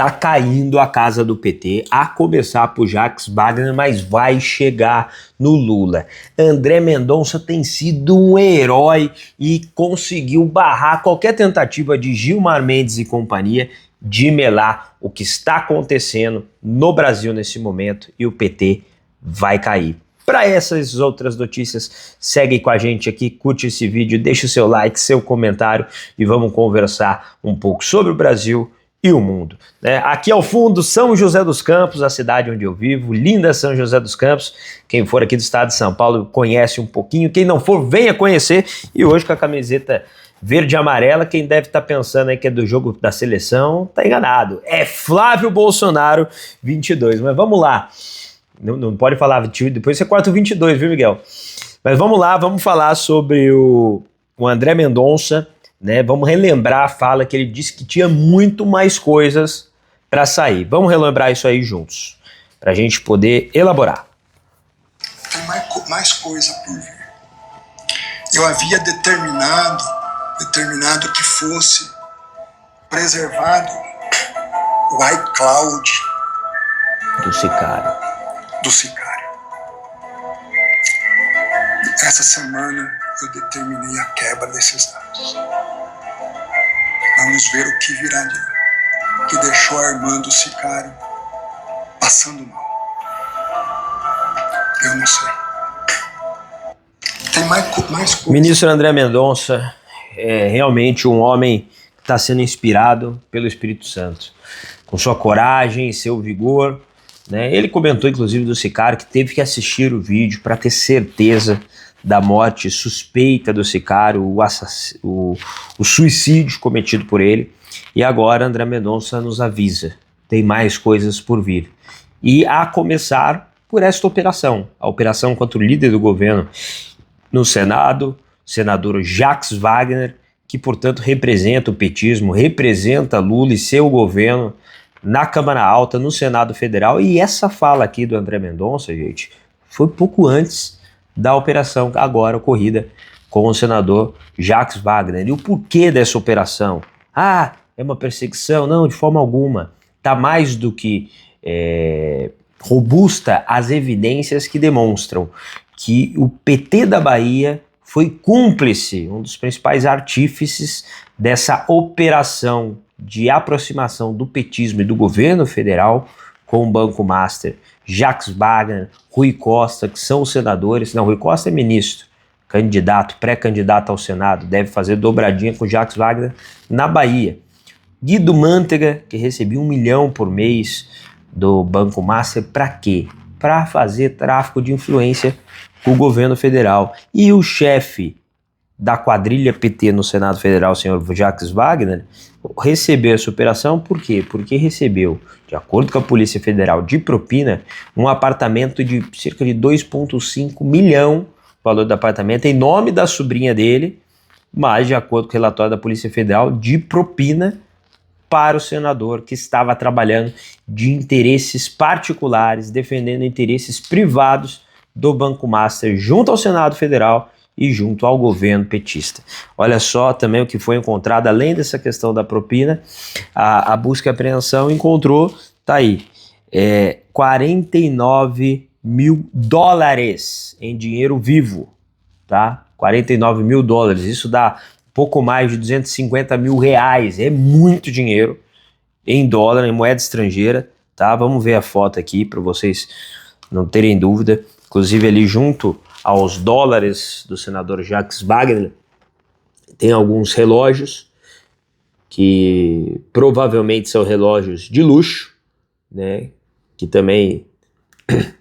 Tá caindo a casa do PT, a começar por Jacques Wagner, mas vai chegar no Lula. André Mendonça tem sido um herói e conseguiu barrar qualquer tentativa de Gilmar Mendes e companhia de melar o que está acontecendo no Brasil nesse momento, e o PT vai cair. Para essas outras notícias, segue com a gente aqui, curte esse vídeo, deixa o seu like, seu comentário e vamos conversar um pouco sobre o Brasil e o mundo. Aqui ao fundo, São José dos Campos, a cidade onde eu vivo, linda São José dos Campos. Quem for aqui do estado de São Paulo conhece um pouquinho, quem não for, venha conhecer. E hoje com a camiseta verde e amarela, quem deve estar pensando aí que é do jogo da seleção, tá enganado. É Flávio Bolsonaro 22, mas vamos lá. Não pode falar, depois você corta o 22, viu, Miguel? Mas vamos lá, vamos falar sobre o André Mendonça, né? Vamos relembrar a fala que ele disse que tinha muito mais coisas para sair. Vamos relembrar isso aí juntos, para a gente poder elaborar. Tem mais coisa por vir. Eu havia determinado que fosse preservado o iCloud do sicário. Essa semana eu determinei a quebra desses dados. Vamos ver o que virá de lá, que deixou Armando Sicário passando mal. Eu não sei. Tem mais coisas. O ministro André Mendonça é realmente um homem que está sendo inspirado pelo Espírito Santo, com sua coragem, seu vigor, né? Ele comentou inclusive do sicário que teve que assistir o vídeo para ter certeza da morte suspeita do sicário, o suicídio cometido por ele. E agora André Mendonça nos avisa, tem mais coisas por vir. E a começar por esta operação, a operação contra o líder do governo no Senado, o senador Jacques Wagner, que portanto representa o petismo, representa Lula e seu governo na Câmara Alta, no Senado Federal. E essa fala aqui do André Mendonça, gente, foi pouco antes da operação agora ocorrida com o senador Jacques Wagner. E o porquê dessa operação? Ah, é uma perseguição? Não, de forma alguma. Está mais do que robusta as evidências que demonstram que o PT da Bahia foi cúmplice, um dos principais artífices dessa operação de aproximação do petismo e do governo federal com o Banco Master. Jacques Wagner, Rui Costa, que são os senadores. Não, Rui Costa é ministro, candidato, pré-candidato ao Senado, deve fazer dobradinha com Jacques Wagner na Bahia. Guido Mantega, que recebia 1 milhão por mês do Banco Master, para quê? Para fazer tráfico de influência com o governo federal. E o chefe da quadrilha PT no Senado Federal, o senhor Jacques Wagner, recebeu essa operação por quê? Porque recebeu, de acordo com a Polícia Federal, de propina, um apartamento de cerca de 2,5 milhão, o valor do apartamento, em nome da sobrinha dele, mas, de acordo com o relatório da Polícia Federal, de propina para o senador que estava trabalhando de interesses particulares, defendendo interesses privados do Banco Master junto ao Senado Federal e junto ao governo petista. Olha só também o que foi encontrado, além dessa questão da propina, a busca e apreensão encontrou, tá aí, 49 mil dólares em dinheiro vivo, tá? 49 mil dólares, isso dá pouco mais de 250 mil reais, é muito dinheiro em dólar, em moeda estrangeira, tá? Vamos ver a foto aqui para vocês não terem dúvida, inclusive ali junto aos dólares do senador Jacques Wagner, tem alguns relógios que provavelmente são relógios de luxo, né, que também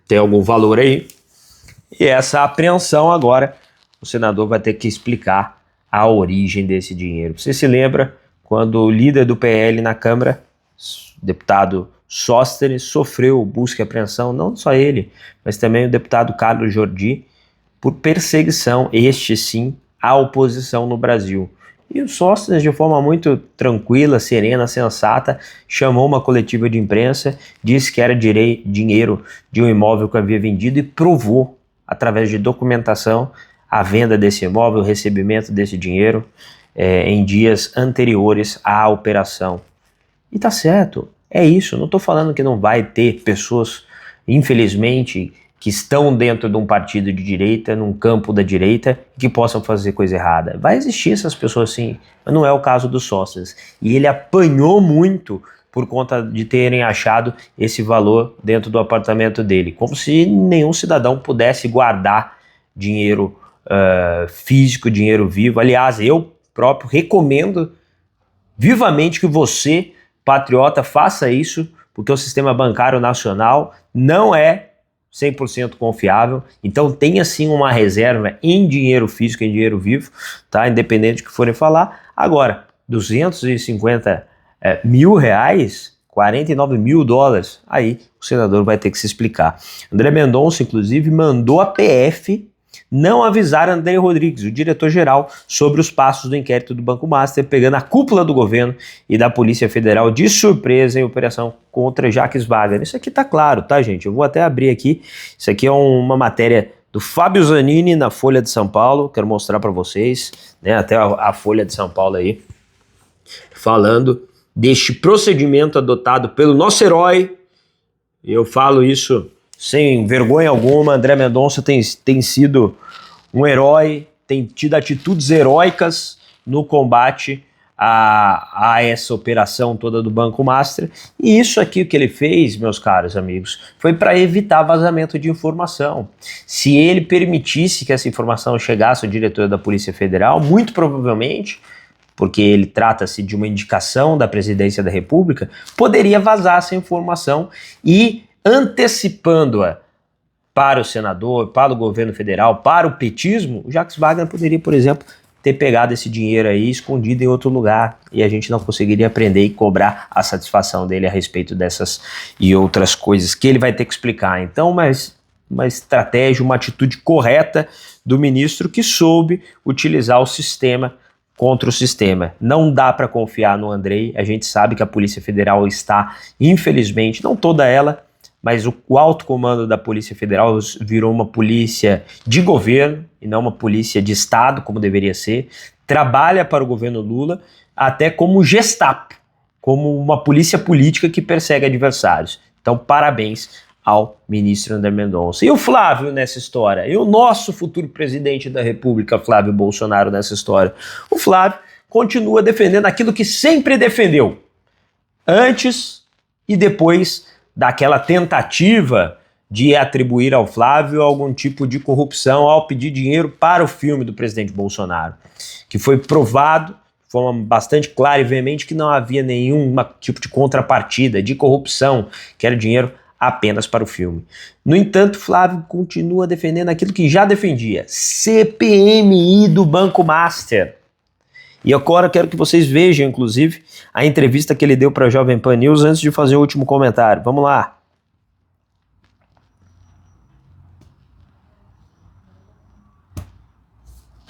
tem algum valor aí. E essa apreensão agora, o senador vai ter que explicar a origem desse dinheiro. Você se lembra quando o líder do PL na Câmara, deputado Sóstenes, sofreu busca e apreensão, não só ele, mas também o deputado Carlos Jordi, por perseguição, este sim, à oposição no Brasil. E o Sóstenes, de forma muito tranquila, serena, sensata, chamou uma coletiva de imprensa, disse que era dinheiro de um imóvel que havia vendido e provou, através de documentação, a venda desse imóvel, o recebimento desse dinheiro em dias anteriores à operação. E tá certo, É isso, eu não estou falando que não vai ter pessoas, infelizmente, que estão dentro de um partido de direita, num campo da direita, que possam fazer coisa errada. Vai existir essas pessoas sim, mas não é o caso do Sócrates. E ele apanhou muito por conta de terem achado esse valor dentro do apartamento dele, como se nenhum cidadão pudesse guardar dinheiro físico, dinheiro vivo. Aliás, eu próprio recomendo vivamente que você, patriota, faça isso, porque o sistema bancário nacional não é 100% confiável, então tenha sim uma reserva em dinheiro físico, em dinheiro vivo, tá? Independente do que forem falar. Agora, 250 mil reais, 49 mil dólares, aí o senador vai ter que se explicar. André Mendonça, inclusive, mandou a PF não avisar André Rodrigues, o diretor-geral, sobre os passos do inquérito do Banco Master, pegando a cúpula do governo e da Polícia Federal de surpresa em operação contra Jacques Wagner. Isso aqui tá claro, tá, gente? Eu vou até abrir aqui. Isso aqui é uma matéria do Fábio Zanini na Folha de São Paulo. Quero mostrar para vocês, né? Até a Folha de São Paulo aí, falando deste procedimento adotado pelo nosso herói. Eu falo isso sem vergonha alguma. André Mendonça tem sido um herói, tem tido atitudes heróicas no combate a essa operação toda do Banco Master. E isso aqui que ele fez, meus caros amigos, foi para evitar vazamento de informação. Se ele permitisse que essa informação chegasse ao diretor da Polícia Federal, muito provavelmente, porque ele trata-se de uma indicação da Presidência da República, poderia vazar essa informação e, antecipando-a para o senador, para o governo federal, para o petismo, o Jacques Wagner poderia, por exemplo, ter pegado esse dinheiro aí escondido em outro lugar e a gente não conseguiria aprender e cobrar a satisfação dele a respeito dessas e outras coisas que ele vai ter que explicar. Então, uma estratégia, uma atitude correta do ministro que soube utilizar o sistema contra o sistema. Não dá para confiar no Andrei. A gente sabe que a Polícia Federal está, infelizmente, não toda ela, mas o alto comando da Polícia Federal virou uma polícia de governo e não uma polícia de Estado, como deveria ser. Trabalha para o governo Lula até como Gestapo, como uma polícia política que persegue adversários. Então, parabéns ao ministro André Mendonça. E o Flávio nessa história? E o nosso futuro presidente da República, Flávio Bolsonaro, nessa história? O Flávio continua defendendo aquilo que sempre defendeu, antes e depois daquela tentativa de atribuir ao Flávio algum tipo de corrupção ao pedir dinheiro para o filme do presidente Bolsonaro, que foi provado de forma bastante clara e veemente que não havia nenhum tipo de contrapartida, de corrupção, que era dinheiro apenas para o filme. No entanto, Flávio continua defendendo aquilo que já defendia, CPMI do Banco Master. E agora eu quero que vocês vejam, inclusive, a entrevista que ele deu para a Jovem Pan News antes de fazer o último comentário. Vamos lá.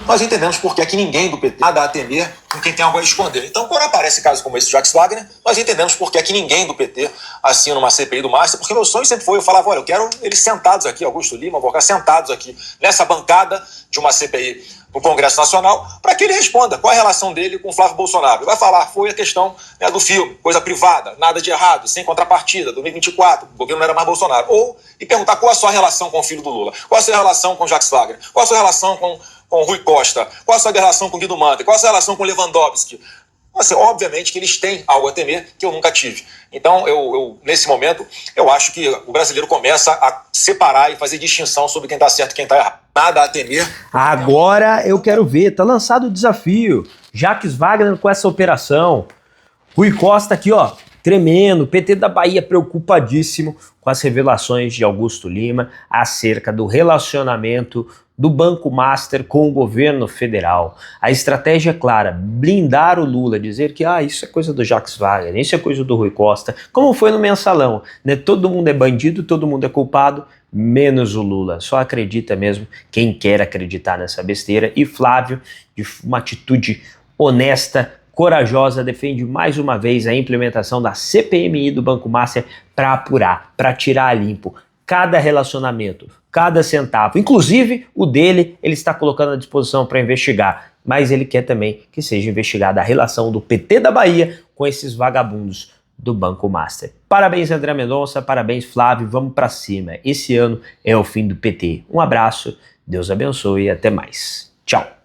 Nós entendemos porque aqui ninguém do PT nada a temer com quem tem algo a esconder. Então, quando aparece casos como esse do Jacques Wagner, nós entendemos porque aqui ninguém do PT assina uma CPI do Master, porque meu sonho sempre foi, eu falava, olha, eu quero eles sentados aqui, Augusto Lima, Alvocar, sentados aqui nessa bancada de uma CPI no Congresso Nacional, para que ele responda qual é a relação dele com o Flávio Bolsonaro. Ele vai falar, foi a questão, né, do filme, coisa privada, nada de errado, sem contrapartida, 2024, o governo não era mais Bolsonaro. Ou, e perguntar qual é a sua relação com o filho do Lula, qual é a sua relação com o Jacques Wagner, qual é a sua relação com o Rui Costa, qual a sua relação com o Guido Mantega, qual a sua relação com o Lewandowski. Assim, obviamente que eles têm algo a temer que eu nunca tive. Então, eu nesse momento, eu acho que o brasileiro começa a separar e fazer distinção sobre quem está certo e quem está errado. Nada a temer. Agora eu quero ver, tá lançado o desafio. Jacques Wagner com essa operação. Rui Costa aqui, ó, tremendo. PT da Bahia preocupadíssimo com as revelações de Augusto Lima acerca do relacionamento do Banco Master com o governo federal. A estratégia é clara, blindar o Lula, dizer que isso é coisa do Jacques Wagner, isso é coisa do Rui Costa, como foi no Mensalão, né? Todo mundo é bandido, todo mundo é culpado, menos o Lula. Só acredita mesmo quem quer acreditar nessa besteira. E Flávio, de uma atitude honesta, corajosa, defende mais uma vez a implementação da CPMI do Banco Master para apurar, para tirar a limpo cada relacionamento, cada centavo, inclusive o dele, ele está colocando à disposição para investigar, mas ele quer também que seja investigada a relação do PT da Bahia com esses vagabundos do Banco Master. Parabéns, André Mendonça, parabéns, Flávio, vamos para cima. Esse ano é o fim do PT. Um abraço, Deus abençoe e até mais. Tchau.